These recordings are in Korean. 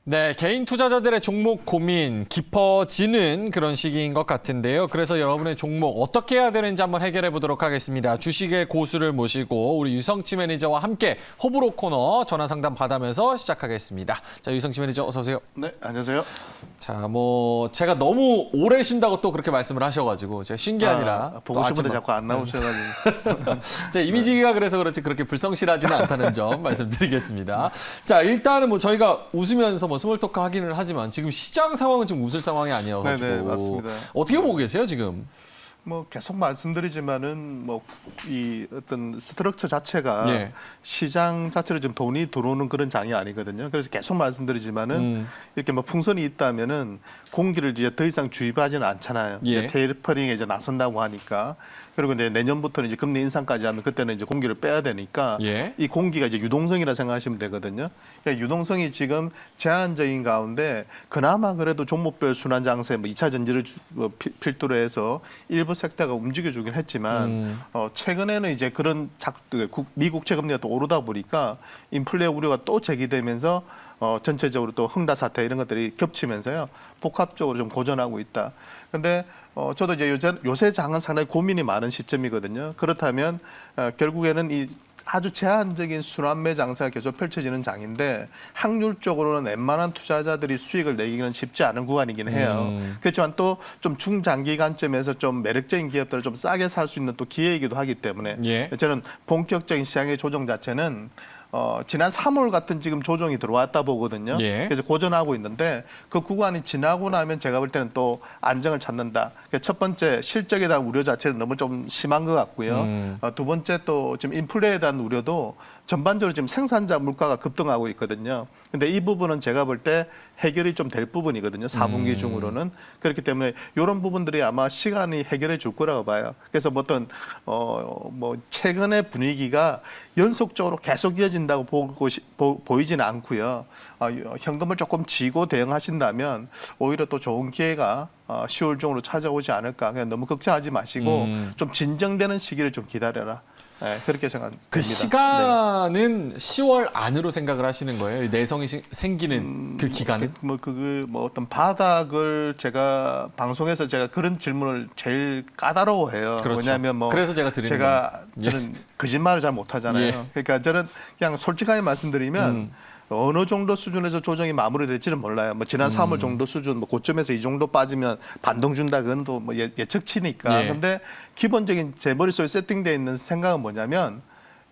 네, 개인 투자자들의 종목 고민 깊어지는 그런 시기인 것 같은데요. 그래서 여러분의 종목 어떻게 해야 되는지 한번 해결해 보도록 하겠습니다. 주식의 고수를 모시고 우리 유성치 매니저와 함께 호불호 코너 전화 상담 받으면서 시작하겠습니다. 자, 유성치 매니저 어서 오세요. 네, 안녕하세요. 자, 제가 너무 오래 쉰다고 또 그렇게 말씀을 하셔가지고 제가 쉰 게 아니라 보고 싶은데 자꾸 안 나오셔가지고. 제 이미지가 그래서 그렇지 그렇게 불성실하지는 않다는 점 말씀드리겠습니다. 자, 일단은 저희가 웃으면서 스몰 토크 하기는 하지만 지금 시장 상황은 좀 웃을 상황이 아니어가지고 네네, 맞습니다. 어떻게 보고 계세요 지금? 계속 말씀드리지만은 이 어떤 스트럭처 자체가 예. 시장 자체로 좀 돈이 들어오는 그런 장이 아니거든요. 그래서 계속 말씀드리지만은 이렇게 풍선이 있다면은 공기를 이제 더 이상 주입하지는 않잖아요. 예. 이제 테이퍼링에 이제 나선다고 하니까. 그리고 이제 내년부터는 이제 금리 인상까지 하면 그때는 이제 공기를 빼야 되니까 예. 이 공기가 이제 유동성이라 생각하시면 되거든요. 그러니까 유동성이 지금 제한적인 가운데 그나마 그래도 종목별 순환 장세 2차 전지를 필두로 해서 일부 섹터가 움직여주긴 했지만 최근에는 이제 그런 미국 채금리가 또 오르다 보니까 인플레 우려가 또 제기되면서 전체적으로 또 흥다 사태 이런 것들이 겹치면서요 복합적으로 좀 고전하고 있다. 근데 저도 이제 요새 장은 상당히 고민이 많은 시점이거든요. 그렇다면 결국에는 이 아주 제한적인 순환매 장세가 계속 펼쳐지는 장인데 확률적으로는 웬만한 투자자들이 수익을 내기는 쉽지 않은 구간이긴 해요. 그렇지만 또 좀 중장기 관점에서 좀 매력적인 기업들을 좀 싸게 살 수 있는 또 기회이기도 하기 때문에 예. 저는 본격적인 시장의 조정 자체는 지난 3월 같은 지금 조정이 들어왔다 보거든요. 예. 그래서 고전하고 있는데 그 구간이 지나고 나면 제가 볼 때는 또 안정을 찾는다. 그러니까 첫 번째 실적에 대한 우려 자체는 너무 좀 심한 것 같고요. 두 번째 또 지금 인플레에 대한 우려도 전반적으로 지금 생산자 물가가 급등하고 있거든요. 근데 이 부분은 제가 볼 때 해결이 좀 될 부분이거든요. 4분기 중으로는. 그렇기 때문에 이런 부분들이 아마 시간이 해결해 줄 거라고 봐요. 그래서 최근의 분위기가 연속적으로 계속 이어진다고 보이지는 않고요. 현금을 조금 쥐고 대응하신다면 오히려 또 좋은 기회가 10월 중으로 찾아오지 않을까. 그냥 너무 걱정하지 마시고 좀 진정되는 시기를 좀 기다려라. 네, 그렇게 생각합니다. 그 시간은 10월 안으로 생각을 하시는 거예요? 내성이 생기는 그 기간은? 어떤 바닥을 제가 방송에서 제가 그런 질문을 제일 까다로워해요. 그렇죠. 왜냐하면 그래서 제가 드리는 저는 거짓말을 잘 못하잖아요. 예. 그러니까 저는 그냥 솔직하게 말씀드리면 어느 정도 수준에서 조정이 마무리될지는 몰라요. 지난 3월 정도 수준, 고점에서 이 정도 빠지면 반동 준다, 그건 또 예측치니까. 예. 근데 기본적인 제 머릿속에 세팅되어 있는 생각은 뭐냐면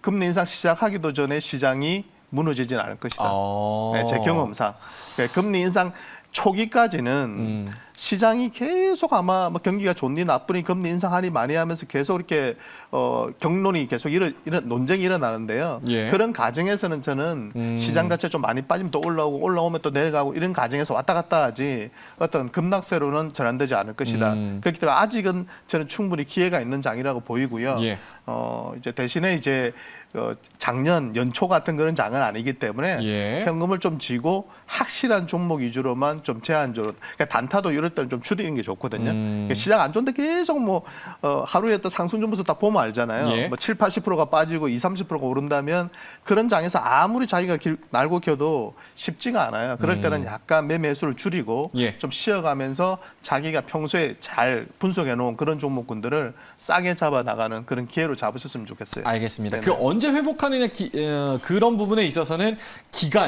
금리 인상 시작하기도 전에 시장이 무너지진 않을 것이다. 네, 제 경험상. 그러니까 금리 인상 초기까지는 시장이 계속 아마 경기가 좋니 나쁘니 금리 인상하니 많이 하면서 계속 이렇게 경론이 계속 이런 논쟁이 일어나는데요. 예. 그런 과정에서는 저는 시장 자체 좀 많이 빠지면 또 올라오면 또 내려가고 이런 과정에서 왔다 갔다 하지 어떤 급락세로는 전환되지 않을 것이다. 그렇기 때문에 아직은 저는 충분히 기회가 있는 장이라고 보이고요. 예. 이제 대신에 작년 연초 같은 그런 장은 아니기 때문에 예. 현금을 좀 쥐고 확실한 종목 위주로만 좀 제한적으로 그러니까 단타도 이럴 때는 좀 줄이는 게 좋거든요. 그러니까 시장 안 좋은데 계속 하루에 또 상승주무서 딱 보면 알잖아요. 예. 7, 80%가 빠지고 20, 30%가 오른다면 그런 장에서 아무리 자기가 날고 켜도 쉽지가 않아요. 그럴 때는 약간 매매수를 줄이고 예. 좀 쉬어가면서 자기가 평소에 잘 분석해 놓은 그런 종목군들을 싸게 잡아 나가는 그런 기회로 잡으셨으면 좋겠어요. 알겠습니다. 네네. 그 언제 회복하느냐 그런 부분에 있어서는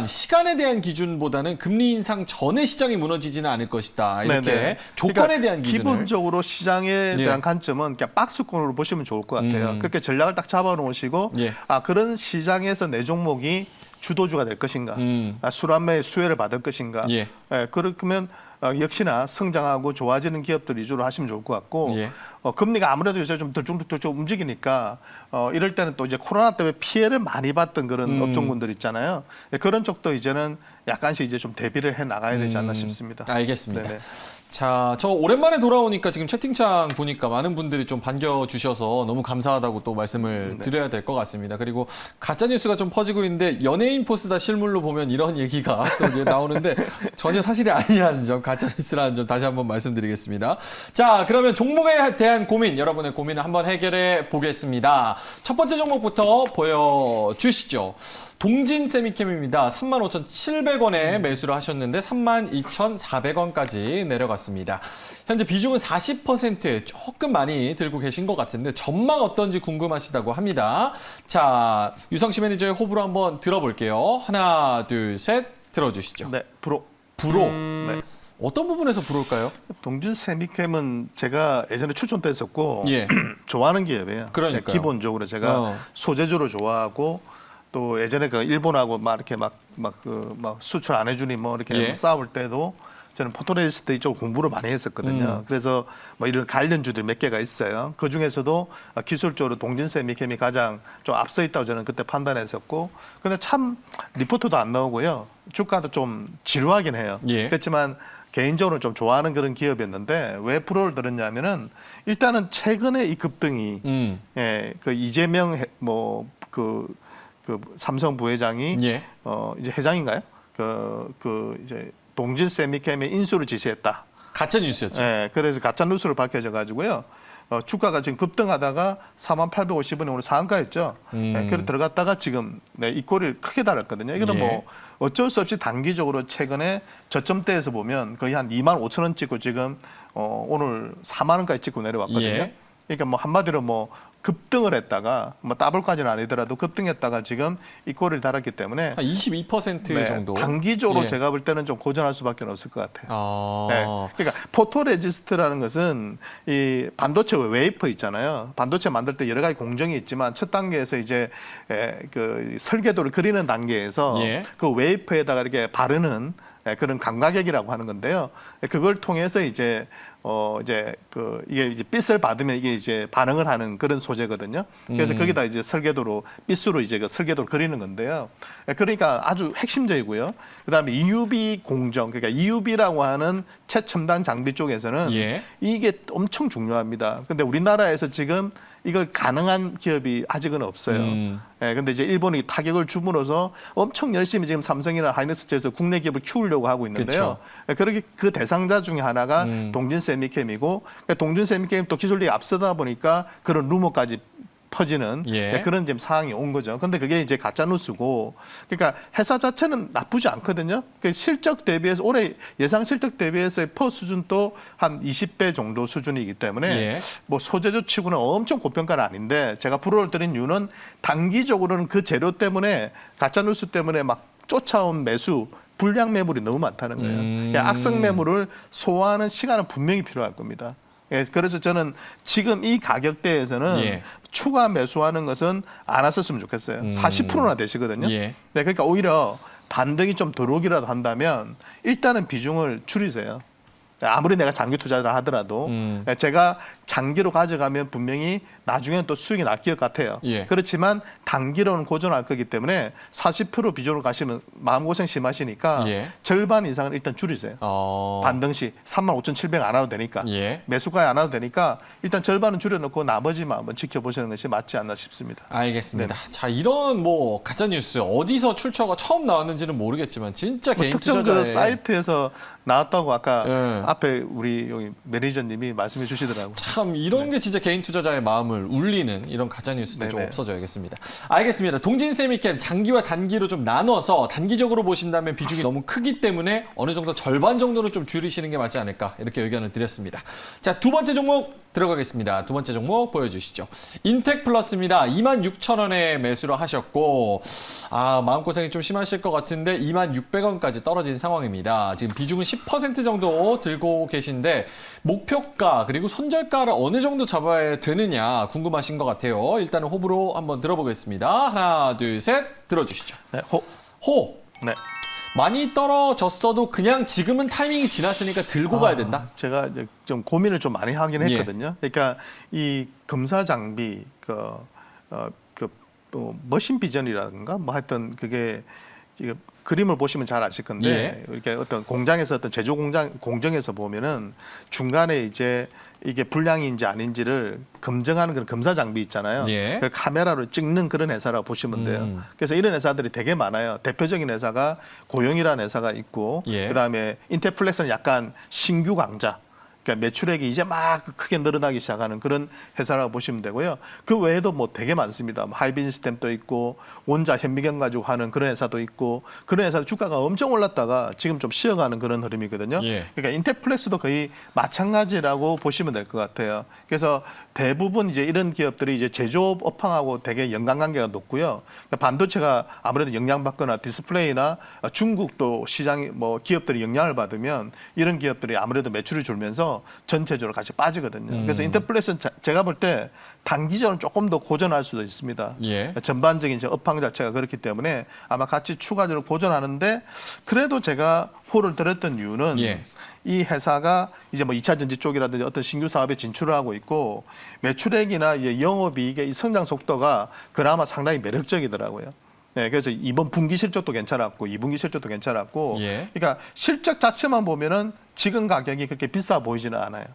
시간에 대한 기준보다는 금리 인상 전에 시장이 무너지지는 않을 것이다. 이렇게 네네. 조건에 그러니까 대한 기준을. 기본적으로 시장에 예. 대한 관점은 그냥 박스권으로 보시면 좋을 것 같아요. 그렇게 전략을 딱 잡아놓으시고 예. 그런 시장에서 내 종목이 주도주가 될 것인가, 순환매의 수혜를 받을 것인가. 예. 그러면 역시나 성장하고 좋아지는 기업들 위주로 하시면 좋을 것 같고 예. 금리가 아무래도 요새 좀 덜쭉덜쭉 움직이니까 이럴 때는 또 이제 코로나 때문에 피해를 많이 봤던 그런 업종군들 있잖아요. 그런 쪽도 이제는 약간씩 이제 좀 대비를 해 나가야 되지 않나 싶습니다. 알겠습니다. 네네. 자, 저 오랜만에 돌아오니까 지금 채팅창 보니까 많은 분들이 좀 반겨주셔서 너무 감사하다고 또 말씀을 드려야 될 것 같습니다. 그리고 가짜뉴스가 좀 퍼지고 있는데 연예인 포스다 실물로 보면 이런 얘기가 또 이제 나오는데 전혀 사실이 아니라는 점, 가짜뉴스라는 점 다시 한번 말씀드리겠습니다. 자, 그러면 종목에 대한 고민, 여러분의 고민을 한번 해결해 보겠습니다. 첫 번째 종목부터 보여주시죠. 동진 세미캠입니다. 35,700원에 매수를 하셨는데 32,400원까지 내려갔습니다. 현재 비중은 40%에 조금 많이 들고 계신 것 같은데 전망 어떤지 궁금하시다고 합니다. 자, 유성시 매니저의 호불호 한번 들어볼게요. 하나, 둘, 셋 들어주시죠. 네, 불호. 불호. 네. 어떤 부분에서 불호일까요? 동진 세미캠은 제가 예전에 출전도 했었고 예. 좋아하는 기업이에요. 그러니까요. 기본적으로 제가 소재주를 좋아하고 또 예전에 그 일본하고 막 이렇게 막 수출 안 해주니 뭐 이렇게 예. 싸울 때도 저는 포토레지스트 이쪽 공부를 많이 했었거든요. 그래서 뭐 이런 관련주들 몇 개가 있어요. 그 중에서도 기술적으로 동진 세미캠이 가장 좀 앞서 있다고 저는 그때 판단했었고, 근데 참 리포트도 안 나오고요. 주가도 좀 지루하긴 해요. 예. 그렇지만 개인적으로 좀 좋아하는 그런 기업이었는데 왜 프로를 들었냐면은 일단은 최근에 이 급등이 예, 그 이재명 그 삼성 부회장이 예. 이제 회장인가요? 이제 동진 세미캠의 인수를 지시했다. 가짜 뉴스였죠. 예, 그래서 가짜 뉴스로 밝혀져 가지고요. 주가가 지금 급등하다가 4850원에 오늘 상한가였죠. 예, 그래 들어갔다가 지금 이 꼴을 크게 달았거든요. 이거는 예. 뭐 어쩔 수 없이 단기적으로 최근에 저점대에서 보면 거의 한 25,000원 찍고 지금 오늘 4만 원까지 찍고 내려왔거든요. 예. 그러니까 뭐 한마디로 뭐 급등을 했다가 뭐 더블까지는 아니더라도 급등했다가 지금 이 꼴을 달았기 때문에 한 22% 정도. 단기적으로 예. 제가 볼 때는 좀 고전할 수밖에 없을 것 같아요. 아. 네. 그러니까 포토레지스트라는 것은 이 반도체 웨이퍼 있잖아요. 반도체 만들 때 여러 가지 공정이 있지만 첫 단계에서 이제 그 설계도를 그리는 단계에서 예. 그 웨이퍼에다가 이렇게 바르는 그런 감가객이라고 하는 건데요. 그걸 통해서 이제 이게 이제 빛을 받으면 이게 이제 반응을 하는 그런 소재거든요. 그래서 거기다 이제 설계도로 빛으로 이제 그 설계도를 그리는 건데요. 그러니까 아주 핵심적이고요. 그다음에 EUV 공정, 그러니까 EUV라고 하는 최첨단 장비 쪽에서는 예. 이게 엄청 중요합니다. 근데 우리나라에서 지금 이걸 가능한 기업이 아직은 없어요. 근데 이제 일본이 타격을 줌으로써 엄청 열심히 지금 삼성이나 하이닉스에서 국내 기업을 키우려고 하고 있는데요. 그렇게 그 대상자 중에 하나가 동진 세미캠이고, 동진 세미캠 또 기술력이 앞서다 보니까 그런 루머까지 퍼지는 예. 그런 지금 상황이 온 거죠. 근데 그게 이제 가짜 뉴스고, 그러니까 회사 자체는 나쁘지 않거든요. 그 실적 대비해서 올해 예상 실적 대비해서의 퍼 수준도 한 20배 정도 수준이기 때문에 예. 뭐 소재주 치고는 엄청 고평가는 아닌데, 제가 불호를 드린 이유는 단기적으로는 그 재료 때문에 가짜 뉴스 때문에 막 쫓아온 매수 불량 매물이 너무 많다는 거예요. 그러니까 악성 매물을 소화하는 시간은 분명히 필요할 겁니다. 예, 그래서 저는 지금 이 가격대에서는 예. 추가 매수하는 것은 안 하셨으면 좋겠어요. 40%나 되시거든요. 예. 네, 그러니까 오히려 반등이 좀 들어오기라도 한다면 일단은 비중을 줄이세요. 아무리 내가 장기 투자를 하더라도 제가 장기로 가져가면 분명히 나중에는 또 수익이 날 것 같아요. 예. 그렇지만 단기로는 고전할 거기 때문에 40% 비중으로 가시면 마음고생 심하시니까 예. 절반 이상은 일단 줄이세요. 반등 시 35,700 안 와도 되니까. 예. 매수가에 안 와도 되니까 일단 절반은 줄여놓고 나머지만 한번 지켜보시는 것이 맞지 않나 싶습니다. 알겠습니다. 자, 이런 뭐 가짜 뉴스 어디서 출처가 처음 나왔는지는 모르겠지만 진짜 개인 특정 투자자의 그 사이트에서 나왔다고 아까 예. 앞에 우리 여기 매니저님이 말씀해 주시더라고요. 참 이런 게 진짜 개인 투자자의 마음을 울리는 이런 가짜 뉴스도 좀 네네. 없어져야겠습니다. 알겠습니다. 동진 세미캠 장기와 단기로 좀 나눠서 단기적으로 보신다면 비중이 너무 크기 때문에 어느 정도 절반 정도는 좀 줄이시는 게 맞지 않을까 이렇게 의견을 드렸습니다. 자, 두 번째 종목 들어가겠습니다. 두 번째 종목 보여주시죠. 인텍플러스입니다. 26,000원에 매수를 하셨고 마음고생이 좀 심하실 것 같은데 26,600원까지 떨어진 상황입니다. 지금 비중은 10% 정도 들고 계신데 목표가 그리고 손절가를 어느 정도 잡아야 되느냐 궁금하신 것 같아요. 일단은 호불호 한번 들어보겠습니다. 하나, 둘, 셋 들어주시죠. 네, 호! 네. 많이 떨어졌어도 그냥 지금은 타이밍이 지났으니까 들고 가야 된다? 제가 이제 좀 고민을 좀 많이 하긴 예. 했거든요. 그러니까 이 검사 장비 머신 비전이라든가 뭐 하여튼 그게 그림을 보시면 잘 아실 건데 예. 이렇게 어떤 공장에서 어떤 제조 공정에서 보면은 중간에 이제 이게 불량인지 아닌지를 검증하는 그런 검사 장비 있잖아요. 예. 그걸 카메라로 찍는 그런 회사라고 보시면 돼요. 그래서 이런 회사들이 되게 많아요. 대표적인 회사가 고영이라는 회사가 있고 예. 그다음에 인텔플렉스는 약간 신규 강자. 그러니까 매출액이 이제 막 크게 늘어나기 시작하는 그런 회사라고 보시면 되고요. 그 외에도 뭐 되게 많습니다. 뭐 하이빈스템도 있고 원자 현미경 가지고 하는 그런 회사도 있고 그런 회사 주가가 엄청 올랐다가 지금 좀 쉬어가는 그런 흐름이거든요. 예. 그러니까 인텍플렉스도 거의 마찬가지라고 보시면 될 것 같아요. 그래서 대부분 이제 이런 기업들이 이제 제조업 업황하고 되게 연관관계가 높고요. 그러니까 반도체가 아무래도 영향받거나 디스플레이나 중국도 시장이 뭐 기업들이 영향을 받으면 이런 기업들이 아무래도 매출이 줄면서 전체적으로 같이 빠지거든요. 그래서 인터플렉스는 제가 볼 때 단기적으로 조금 더 고전할 수도 있습니다. 예. 전반적인 이제 업황 자체가 그렇기 때문에 아마 같이 추가적으로 고전하는데 그래도 제가 호를 들었던 이유는 예. 이 회사가 이제 뭐 2차 전지 쪽이라든지 어떤 신규 사업에 진출을 하고 있고 매출액이나 이제 영업이익의 이 성장 속도가 그나마 상당히 매력적이더라고요. 네, 그래서 이번 분기 실적도 괜찮았고 2분기 실적도 괜찮았고, 예. 그러니까 실적 자체만 보면은 지금 가격이 그렇게 비싸 보이지는 않아요.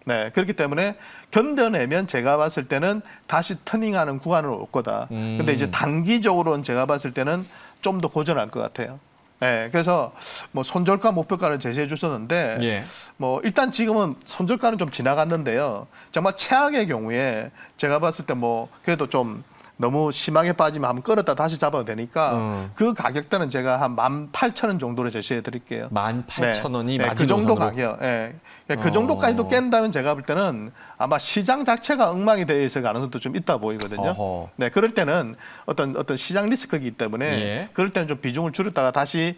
네, 그렇기 때문에 견뎌내면 제가 봤을 때는 다시 터닝하는 구간으로 올 거다. 근데 이제 단기적으로는 제가 봤을 때는 좀 더 고전할 것 같아요. 네, 그래서 뭐 손절가 목표가를 제시해 주셨는데, 예. 뭐 일단 지금은 손절가는 좀 지나갔는데요. 정말 최악의 경우에 제가 봤을 때 뭐 그래도 좀 너무 심하게 빠지면 한번 끌었다 다시 잡아도 되니까 그 가격대는 제가 한 18,000원 정도로 제시해 드릴게요. 18,000원이 네, 그 정도 가격. 예. 그 정도까지도 깬다면 제가 볼 때는 아마 시장 자체가 엉망이 되어 있을 가능성도 좀 있다 보이거든요. 어허. 네, 그럴 때는 어떤 시장 리스크이기 때문에 예. 그럴 때는 좀 비중을 줄였다가 다시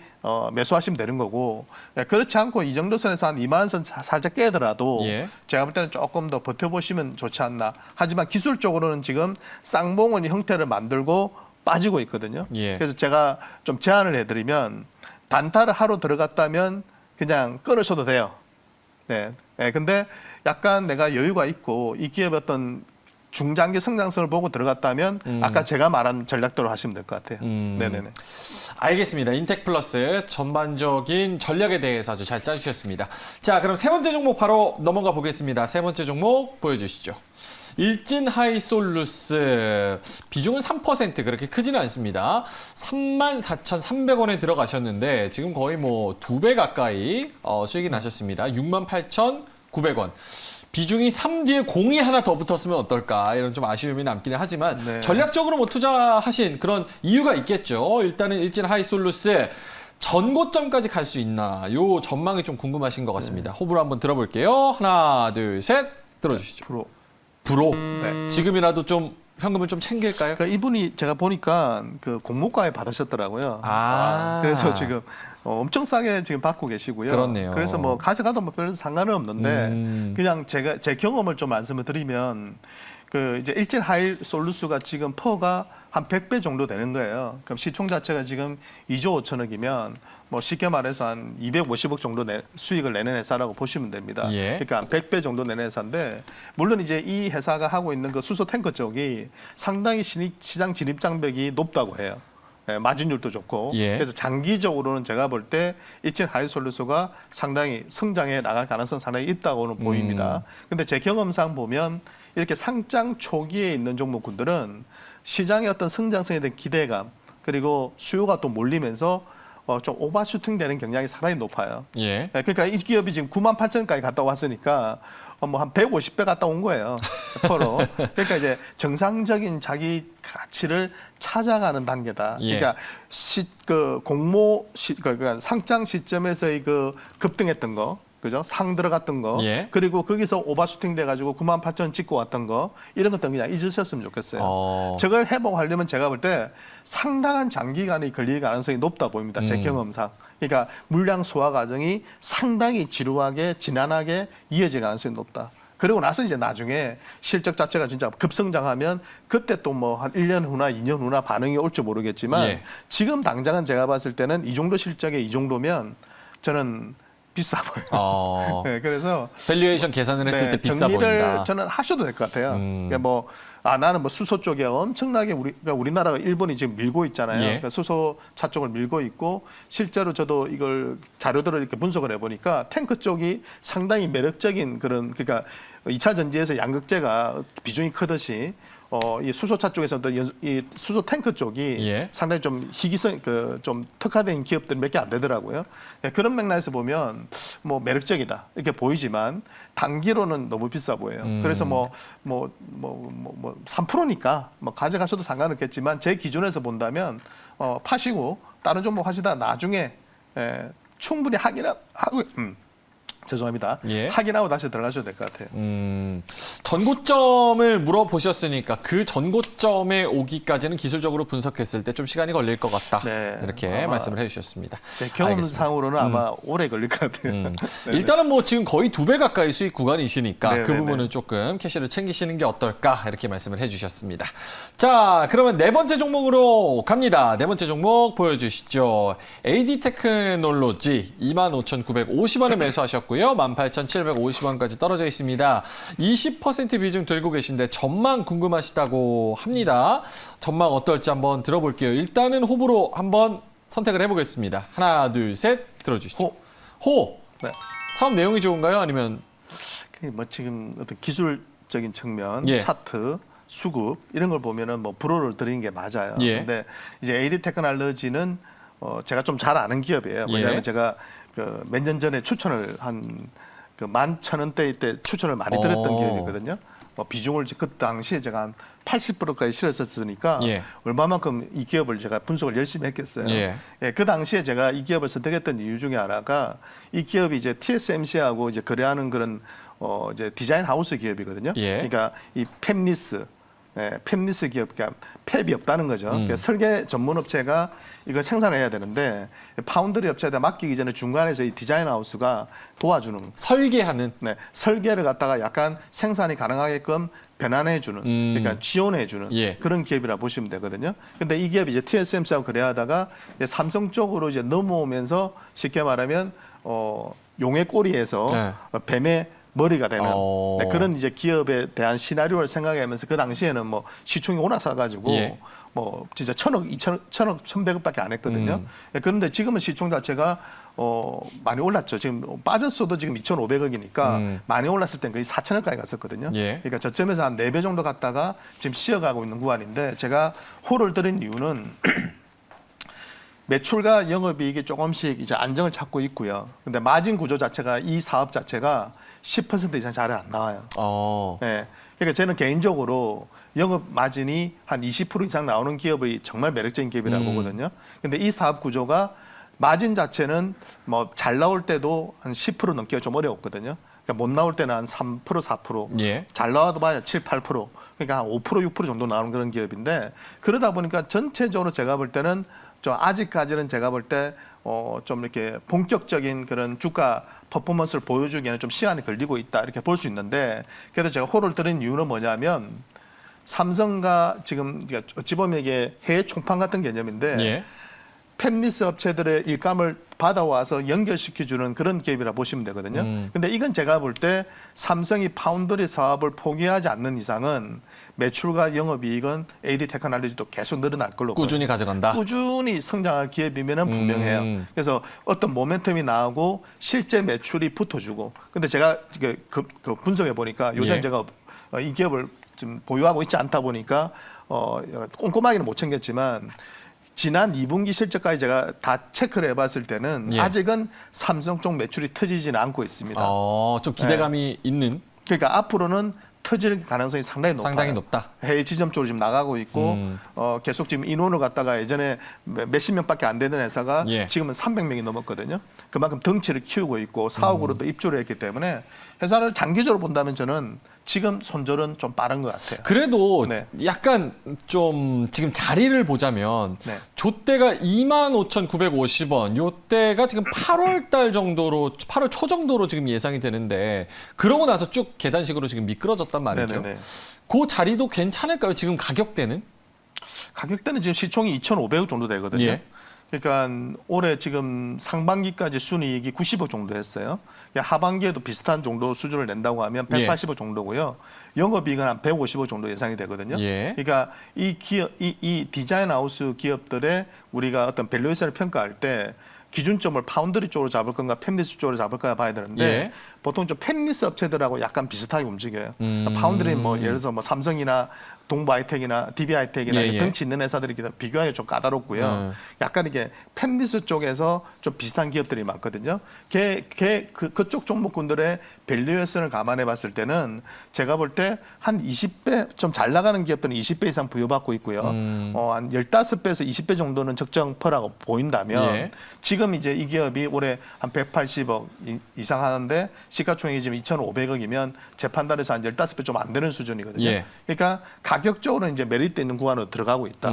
매수하시면 되는 거고, 예, 그렇지 않고 이 정도 선에서 한 2만 원 선 살짝 깨더라도 예. 제가 볼 때는 조금 더 버텨보시면 좋지 않나. 하지만 기술적으로는 지금 쌍봉원이 형태를 만들고 빠지고 있거든요. 예. 그래서 제가 좀 제안을 해드리면 단타를 하러 들어갔다면 그냥 끊으셔도 돼요. 네. 네. 근데 약간 내가 여유가 있고 이 기업의 어떤 중장기 성장성을 보고 들어갔다면 아까 제가 말한 전략대로 하시면 될 것 같아요. 네네네. 알겠습니다. 인텍플러스 전반적인 전략에 대해서 아주 잘 짜주셨습니다. 자, 그럼 세 번째 종목 바로 넘어가 보겠습니다. 세 번째 종목 보여주시죠. 일진하이솔루스 비중은 3%, 그렇게 크지는 않습니다. 34,300원에 들어가셨는데 지금 거의 뭐 2배 가까이 수익이 나셨습니다. 68,900원. 비중이 3 뒤에 공이 하나 더 붙었으면 어떨까, 이런 좀 아쉬움이 남기는 하지만 네. 전략적으로 뭐 투자하신 그런 이유가 있겠죠. 일단은 일진하이솔루스 전고점까지 갈 수 있나, 요 전망이 좀 궁금하신 것 같습니다. 호불호 한번 들어볼게요. 하나, 둘, 셋, 들어주시죠. 불호. 네. 지금이라도 좀 현금을 좀 챙길까요? 그러니까 이분이 제가 보니까 그 공모가에 받으셨더라고요. 그래서 지금 엄청 싸게 지금 받고 계시고요. 그렇네요. 그래서 뭐 가져가도 뭐 별로 상관은 없는데 그냥 제가 제 경험을 좀 말씀을 드리면 그 이제 일진 하이솔루스가 지금 퍼가 한 100배 정도 되는 거예요. 그럼 시총 자체가 지금 2조 5천억이면 뭐 쉽게 말해서 한 250억 정도 수익을 내는 회사라고 보시면 됩니다. 예. 그러니까 한 100배 정도 내는 회사인데, 물론 이제 이 회사가 하고 있는 그 수소 탱커 쪽이 상당히 시장 진입 장벽이 높다고 해요. 예, 마진율도 좋고. 예. 그래서 장기적으로는 제가 볼 때 일진 하이솔루스가 상당히 성장해 나갈 가능성 상당히 있다고는 보입니다. 근데 제 경험상 보면 이렇게 상장 초기에 있는 종목군들은 시장의 어떤 성장성에 대한 기대감, 그리고 수요가 또 몰리면서 좀 오버슈팅 되는 경향이 상당히 높아요. 예. 네, 그러니까 이 기업이 지금 98,000원까지 갔다 왔으니까 뭐 한 150배 갔다 온 거예요. 퍼로. 그러니까 이제 정상적인 자기 가치를 찾아가는 단계다. 예. 그러니까 그러니까 상장 시점에서의 그 급등했던 거, 그죠? 상 들어갔던 거, 예. 그리고 거기서 오버슈팅 돼가지고 98,000원 찍고 왔던 거, 이런 것들은 그냥 잊으셨으면 좋겠어요. 저걸 회복하려면 제가 볼 때 상당한 장기간이 걸릴 가능성이 높다 보입니다. 제 경험상. 그러니까 물량 소화 과정이 상당히 지루하게 지난하게 이어질 가능성이 높다. 그리고 나서 이제 나중에 실적 자체가 진짜 급성장하면 그때 또 뭐 한 1년 후나 2년 후나 반응이 올지 모르겠지만 예. 지금 당장은 제가 봤을 때는 이 정도 실적에 이 정도면 저는 비싸 보여요. 네, 그래서 밸류에이션 계산을 했을 때 비싸 정리를 보인다. 저는 하셔도 될 것 같아요. 그러니까 뭐 나는 뭐 수소 쪽에 엄청나게 그러니까 우리나라가 일본이 지금 밀고 있잖아요. 예. 그러니까 수소차 쪽을 밀고 있고, 실제로 저도 이걸 자료들을 이렇게 분석을 해보니까 탱크 쪽이 상당히 매력적인 그런, 그러니까 2차 전지에서 양극재가 비중이 크듯이 이 수소차 쪽에서 이 수소 탱크 쪽이 예. 상당히 좀 희귀성 좀 특화된 기업들이 몇 개 안 되더라고요. 예, 그런 맥락에서 보면 뭐 매력적이다 이렇게 보이지만 단기로는 너무 비싸 보여요. 그래서 3%니까 뭐 가져가셔도 상관없겠지만 제 기준에서 본다면 파시고 다른 종목 하시다 나중에 충분히 확인하고 죄송합니다. 예. 확인하고 다시 들어가셔도 될 것 같아요. 전고점을 물어보셨으니까 그 전고점에 오기까지는 기술적으로 분석했을 때 좀 시간이 걸릴 것 같다. 네, 이렇게 아마 말씀을 해주셨습니다. 네, 경험상으로는 아마 오래 걸릴 것 같아요. 네네. 일단은 뭐 지금 거의 2배 가까이 수익 구간이시니까 그 네네네. 부분은 조금 캐시를 챙기시는 게 어떨까 이렇게 말씀을 해주셨습니다. 자, 그러면 네 번째 종목으로 갑니다. 네 번째 종목 보여주시죠. AD 테크놀로지 25,950원에 매수하셨고요. 18,750원까지 떨어져 있습니다. 20% 비중 들고 계신데 전망 궁금하시다고 합니다. 전망 어떨지 한번 들어볼게요. 일단은 호불호 한번 선택을 해보겠습니다. 하나, 둘, 셋 들어주시죠. 호. 네. 사업 내용이 좋은가요? 아니면 뭐 지금 어떤 기술적인 측면, 예. 차트, 수급 이런 걸 보면은 뭐 불호를 드리는 게 맞아요. 예. 근데 이제 AD 테크놀로지는 제가 좀 잘 아는 기업이에요. 왜냐하면 예. 제가 몇 년 전에 추천을 한 11,000원대 때 추천을 많이 드렸던 기업이거든요. 비중을 그 당시에 제가 한 80%까지 실었었으니까 예. 얼마만큼 이 기업을 제가 분석을 열심히 했겠어요. 예. 예, 그 당시에 제가 이 기업을 선택했던 이유 중에 하나가 이 기업이 이제 TSMC하고 이제 거래하는 그런 이제 디자인 하우스 기업이거든요. 예. 그러니까 이 팹리스, 팹리스 기업, 그러니까 팹이 없다는 거죠. 그러니까 설계 전문 업체가 이걸 생산해야 되는데 파운드리 업체에다 맡기기 전에 중간에서 이 디자인 하우스가 도와주는 설계하는 설계를 갖다가 약간 생산이 가능하게끔 변환해주는, 그러니까 지원해주는 예. 그런 기업이라 보시면 되거든요. 근데 이 기업이 이제 TSMC하고 거래하다가 이제 삼성 쪽으로 이제 넘어오면서 쉽게 말하면 용의 꼬리에서 뱀의 머리가 되는 그런 이제 기업에 대한 시나리오를 생각하면서 그 당시에는 뭐 시총이 올라서가지고 예. 뭐 진짜 1,000억, 2,000억, 1,100억밖에 안 했거든요. 그런데 지금은 시총 자체가 많이 올랐죠. 지금 빠졌어도 지금 2,500억이니까 많이 올랐을 땐 거의 4,000억까지 갔었거든요. 예. 그러니까 저점에서 한 4배 정도 갔다가 지금 쉬어가고 있는 구간인데 제가 홀을 들인 이유는 매출과 영업이익이 조금씩 이제 안정을 찾고 있고요. 근데 마진 구조 자체가 이 사업 자체가 10% 이상 잘 안 나와요. 네. 그러니까 저는 개인적으로 영업 마진이 한 20% 이상 나오는 기업이 정말 매력적인 기업이라고 보거든요. 근데 이 사업 구조가 마진 자체는 뭐 잘 나올 때도 한 10% 넘기가 좀 어려웠거든요. 그러니까 못 나올 때는 한 3%, 4%, 예. 잘 나와도 봐야 7, 8%, 그러니까 한 5%, 6% 정도 나오는 그런 기업인데 그러다 보니까 전체적으로 제가 볼 때는 좀 아직까지는 제가 볼 때 좀 이렇게 본격적인 그런 주가 퍼포먼스를 보여주기에는 좀 시간이 걸리고 있다 이렇게 볼 수 있는데 그래도 제가 호를 들인 이유는 뭐냐면 삼성과 지금 어찌 보면 이게 해외 총판 같은 개념인데 예. 팹리스 업체들의 일감을 받아와서 연결시켜주는 그런 기업이라 보시면 되거든요. 근데 이건 제가 볼 때 삼성이 파운드리 사업을 포기하지 않는 이상은 매출과 영업이익은 AD 테크놀로지도 계속 늘어날 걸로 꾸준히 가져간다. 꾸준히 성장할 기업이면은 분명해요. 그래서 어떤 모멘텀이 나오고 실제 매출이 붙어주고. 근데 제가 그 분석해 보니까 요새 예. 제가 이 기업을 좀 보유하고 있지 않다 보니까 꼼꼼하게는 못 챙겼지만. 지난 2분기 실적까지 제가 다 체크를 해봤을 때는 예. 아직은 삼성 쪽 매출이 터지지는 않고 있습니다. 좀 기대감이 있는. 그러니까 앞으로는 터질 가능성이 상당히 높아요. 상당히 높다. 해외 지점 쪽으로 지금 나가고 있고 계속 지금 인원을 갖다가 예전에 몇십 명밖에 안 되는 회사가 예. 지금은 300명이 넘었거든요. 그만큼 덩치를 키우고 있고 사옥으로도 입주를 했기 때문에 회사를 장기적으로 본다면 저는 지금 손절은 좀 빠른 것 같아요. 그래도 네. 약간 좀 지금 자리를 보자면 네. 조때가 25,950원, 요때가 지금 8월 달 정도로 8월 초 정도로 지금 예상이 되는데 그러고 나서 쭉 계단식으로 지금 미끄러졌단 말이죠. 네네네. 그 자리도 괜찮을까요? 지금 가격대는? 가격대는 지금 시총이 2,500억 정도 되거든요. 예. 그러니까 올해 지금 상반기까지 순이익이 90억 정도 했어요. 하반기에도 비슷한 정도 수준을 낸다고 하면 180억 정도고요. 영업이익은 한 150억 정도 예상이 되거든요. 예. 그러니까 이 기업, 이 디자인 하우스 기업들의 우리가 어떤 밸류에이션을 평가할 때 기준점을 파운드리 쪽으로 잡을 건가 팹리스 쪽으로 잡을 건가 봐야 되는데 예. 보통 좀 팹리스 업체들하고 약간 비슷하게 움직여요. 파운드리 뭐 예를 들어서 뭐 삼성이나 동부하이텍이나 DB하이텍이나 예, 예. 덩치 있는 회사들이 비교하기 좀 까다롭고요. 약간 이게 팹리스 쪽에서 좀 비슷한 기업들이 많거든요. 그쪽 종목군들의 밸류에이션을 감안해 봤을 때는 제가 볼 때 한 20배 좀 잘 나가는 기업들은 20배 이상 부여받고 있고요. 한 15배에서 20배 정도는 적정 퍼라고 보인다면 예. 지금 이제 이 기업이 올해 한 180억 이상 하는데 시가총액이 지금 2,500억이면 재판단에서 한 15배 좀 안 되는 수준이거든요. 예. 그러니까 가격적으로 이제 메리트 있는 구간으로 들어가고 있다.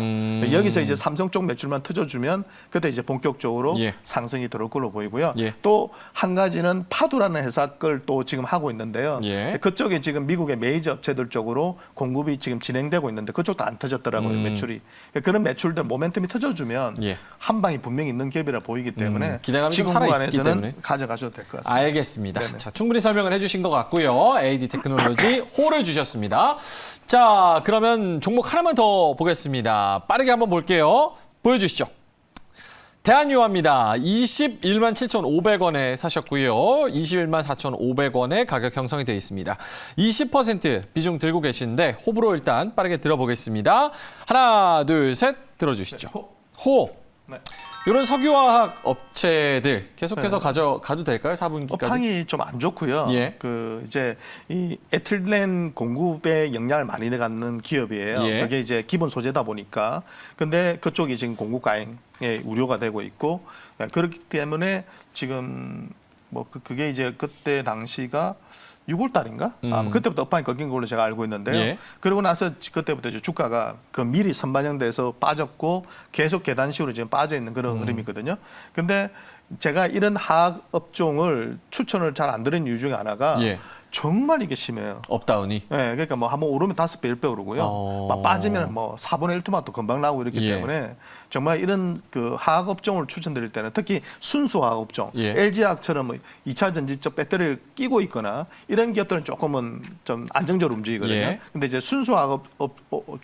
여기서 이제 삼성 쪽 매출만 터져주면 그때 이제 본격적으로 예. 상승이 들어올 걸로 보이고요. 예. 또 한 가지는 파두라는 회사 걸 또 지금 하고 있는데요. 예. 그쪽에 지금 미국의 메이저 업체들 쪽으로 공급이 지금 진행되고 있는데 그쪽도 안 터졌더라고요. 매출이. 그런 매출들 모멘텀이 터져주면 예. 한 방이 분명히 있는 기업이라 보이기 때문에 기대감이 좀 지금 살아있기 구간에서는 때문에. 가져가셔도 될 것 같습니다. 알겠습니다. 네네. 자, 충분히 설명을 해주신 것 같고요. AD 테크놀로지 호를 주셨습니다. 자, 그러면 종목 하나만 더 보겠습니다. 빠르게 한번 볼게요. 보여주시죠. 대한유화입니다. 21만 7,500원에 사셨고요. 21만 4,500원에 가격 형성이 되어 있습니다. 20% 비중 들고 계신데 호불호 일단 빠르게 들어보겠습니다. 하나, 둘, 셋 들어주시죠. 호. 네. 이런 석유화학 업체들 계속해서 가져가도 될까요? 4분기까지? 업황이 좀 안 좋고요. 예. 이제 이 에틸렌 공급에 영향을 많이 갖는 기업이에요. 예. 그게 이제 기본 소재다 보니까. 근데 그쪽이 지금 공급 과잉에 우려가 되고 있고 그렇기 때문에 지금 뭐 그게 이제 그때 당시가 6월 달인가? 그때부터 업황이 꺾인 걸로 제가 알고 있는데요. 예. 그러고 나서 그때부터 이제 주가가 미리 선반영돼서 빠졌고 계속 계단식으로 지금 빠져 있는 그런 흐름이거든요. 근데 제가 이런 화학 업종을 추천을 잘 안 드리는 이유 중에 하나가 예. 정말 이게 심해요. 업다운이. 네, 그러니까 뭐 한번 오르면 5배, 1배 오르고요. 막 빠지면 뭐 4분의 1토마토 금방 나오고 이렇기 예. 때문에 정말 이런 그 화학 업종을 추천드릴 때는 특히 순수 화학 업종, 예. LG화학처럼 뭐 2차 전지적 배터리를 끼고 있거나 이런 기업들은 조금은 좀 안정적으로 움직이거든요. 예. 근데 이제 순수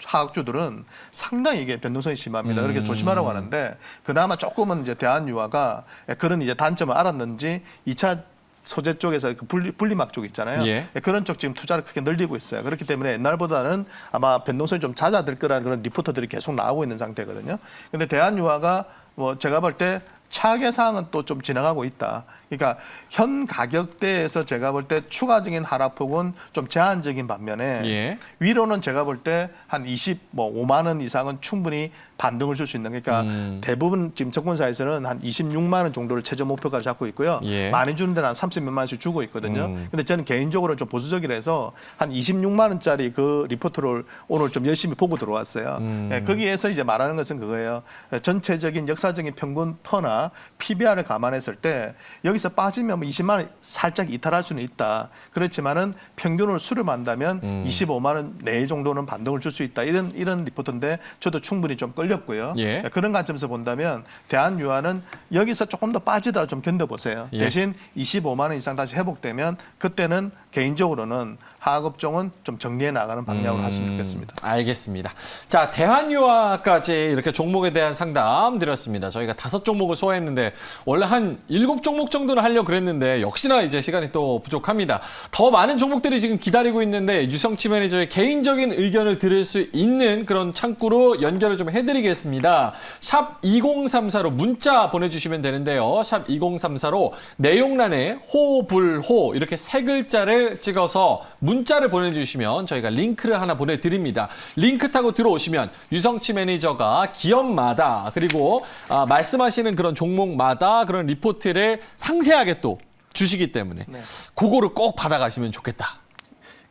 화학주들은 상당히 이게 변동성이 심합니다. 그렇게 조심하라고 하는데 그나마 조금은 이제 대한유화가 그런 이제 단점을 알았는지 2차 소재 쪽에서 그 분리막 쪽 있잖아요. 예. 그런 쪽 지금 투자를 크게 늘리고 있어요. 그렇기 때문에 옛날보다는 아마 변동성이 좀 잦아들 거라는 그런 리포터들이 계속 나오고 있는 상태거든요. 근데 대한유화가 뭐 제가 볼 때 차계 사항은 또 좀 지나가고 있다. 그러니까 현 가격대에서 제가 볼 때 추가적인 하락폭은 좀 제한적인 반면에 예. 위로는 제가 볼 때 한 5만 원 이상은 충분히 반등을 줄 수 있는 그러니까 대부분 지금 증권사에서는 한 26만 원 정도를 최저 목표가로 잡고 있고요. 예. 많이 주는 데는 한 30몇만 원씩 주고 있거든요. 근데 저는 개인적으로 좀 보수적이라서 한 26만 원짜리 그 리포트를 오늘 좀 열심히 보고 들어왔어요. 예, 거기에서 이제 말하는 것은 그거예요. 전체적인 역사적인 평균 퍼나 PBR을 감안했을 때 여기서 빠지면 뭐 20만 원 살짝 이탈할 수는 있다. 그렇지만은 평균을 수렴한다면 25만 원 내 정도는 반등을 줄 수 있다. 이런 리포트인데 저도 충분히 좀 끌렸고요. 예. 그런 관점에서 본다면 대한유화는 여기서 조금 더 빠지더라도 좀 견뎌보세요. 예. 대신 25만 원 이상 다시 회복되면 그때는 개인적으로는 화학업종은 좀 정리해 나가는 방향으로 했으면 좋겠습니다. 알겠습니다. 자, 대한유화까지 이렇게 종목에 대한 상담 드렸습니다. 저희가 5종목을 소화했는데 원래 한 7종목 정도는 하려고 그랬는데 역시나 이제 시간이 또 부족합니다. 더 많은 종목들이 지금 기다리고 있는데 유성치 매니저의 개인적인 의견을 들을 수 있는 그런 창구로 연결을 좀 해드리겠습니다. 샵 2034로 문자 보내주시면 되는데요. 샵 2034로 내용란에 호불호 이렇게 3글자를 찍어서 문자를 보내주시면 저희가 링크를 하나 보내드립니다. 링크 타고 들어오시면 유성치 매니저가 기업마다 그리고 말씀하시는 그런 종목마다 그런 리포트를 상세하게 또 주시기 때문에 네. 그거를 꼭 받아가시면 좋겠다.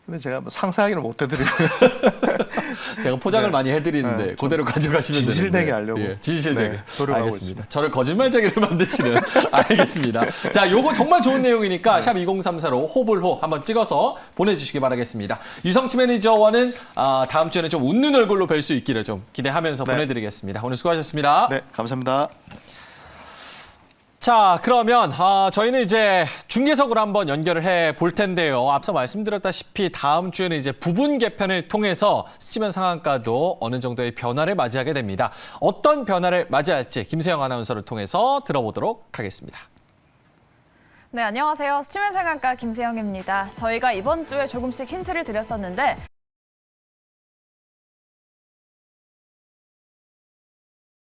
근데 제가 뭐 상세하게는 못 해드리고요. 제가 포장을 네. 많이 해드리는데 네, 그대로 가져가시면 되는데. 진실되게 하려고. 예, 진실되게. 네, 노력하고 알겠습니다. 있습니다. 저를 거짓말쟁이를 만드시는. 알겠습니다. 자, 요거 정말 좋은 내용이니까 샵 2034로 호불호 한번 찍어서 보내주시기 바라겠습니다. 유성치 매니저와는 다음 주에는 좀 웃는 얼굴로 뵐 수 있기를 좀 기대하면서 네. 보내드리겠습니다. 오늘 수고하셨습니다. 네, 감사합니다. 자, 그러면 저희는 이제 중계석으로 한번 연결을 해 볼 텐데요. 앞서 말씀드렸다시피 다음 주에는 이제 부분 개편을 통해서 스치면 상한가도 어느 정도의 변화를 맞이하게 됩니다. 어떤 변화를 맞이할지 김세영 아나운서를 통해서 들어보도록 하겠습니다. 네, 안녕하세요. 수치면생각가 김세영입니다. 저희가 이번 주에 조금씩 힌트를 드렸었는데